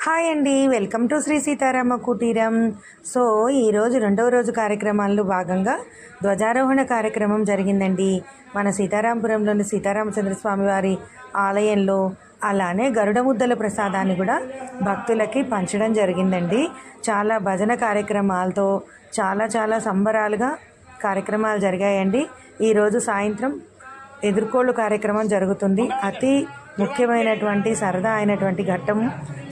Hi అండి, welcome to Shri Sitarama కుటీరం. So ఈరోజు రెండవ రోజు కార్యక్రమాల్లో భాగంగా ధ్వజారోహణ కార్యక్రమం జరిగిందండి మన సీతారాంపురంలోని సీతారామచంద్ర స్వామి వారి ఆలయంలో. అలానే గరుడ ముద్దల ప్రసాదాన్ని కూడా భక్తులకి పంచడం జరిగిందండి. చాలా భజన కార్యక్రమాలతో చాలా సంబరాలుగా కార్యక్రమాలు జరిగాయండి. ఈరోజు సాయంత్రం ఎదుర్కోళ్ళు కార్యక్రమం జరుగుతుంది. అతి ముఖ్యమైనటువంటి సరదా అయినటువంటి ఘట్టం.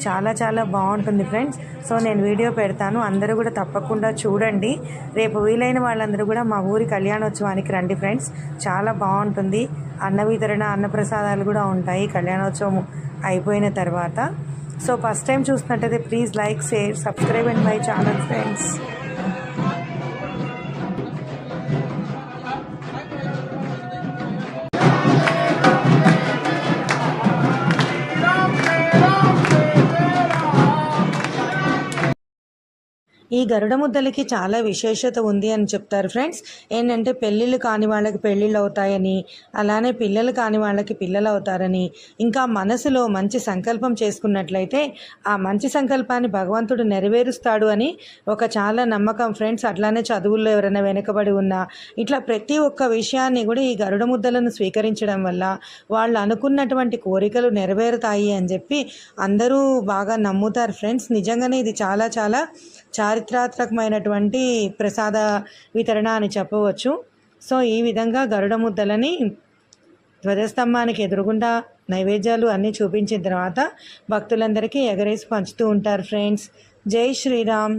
చాలా బాగుంటుంది ఫ్రెండ్స్. సో నేను వీడియో పెడతాను, అందరూ కూడా తప్పకుండా చూడండి. రేపు వీలైన వాళ్ళందరూ కూడా మా ఊరి కళ్యాణోత్సవానికి రండి ఫ్రెండ్స్, చాలా బాగుంటుంది. అన్న వితరణ, అన్నప్రసాదాలు కూడా ఉంటాయి కళ్యాణోత్సవం అయిపోయిన తర్వాత. సో ఫస్ట్ టైం చూసినట్టయితే please like, share, subscribe and my channel friends. ఈ గరుడ ముద్దలకి చాలా విశేషత ఉంది అని చెప్తారు ఫ్రెండ్స్. ఏంటంటే పెళ్ళిళ్ళు కాని వాళ్ళకి పెళ్ళిళ్ళు అవుతాయని, అలానే పిల్లలు కాని వాళ్ళకి పిల్లలు అవుతారని, ఇంకా మనసులో మంచి సంకల్పం చేసుకున్నట్లయితే ఆ మంచి సంకల్పాన్ని భగవంతుడు నెరవేరుస్తాడు అని ఒక చాలా నమ్మకం ఫ్రెండ్స్. అట్లానే చదువుల్లో ఎవరైనా వెనుకబడి ఉన్నా ఇట్లా ప్రతి ఒక్క విషయాన్ని కూడా ఈ గరుడ ముద్దలను స్వీకరించడం వల్ల వాళ్ళు అనుకున్నటువంటి కోరికలు నెరవేరుతాయి అని చెప్పి అందరూ బాగా నమ్ముతారు ఫ్రెండ్స్. నిజంగానే ఇది చాలా చారిత్రాత్మకమైనటువంటి ప్రసాద వితరణ అని చెప్పవచ్చు. సో ఈ విధంగా గరుడ ముద్దలని ధ్వజస్తంభానికి ఎదురుగుండా నైవేద్యాలు అన్నీ చూపించిన తర్వాత భక్తులందరికీ ఎగరేసి పంచుతూ ఉంటారు ఫ్రెండ్స్. జై శ్రీరామ్.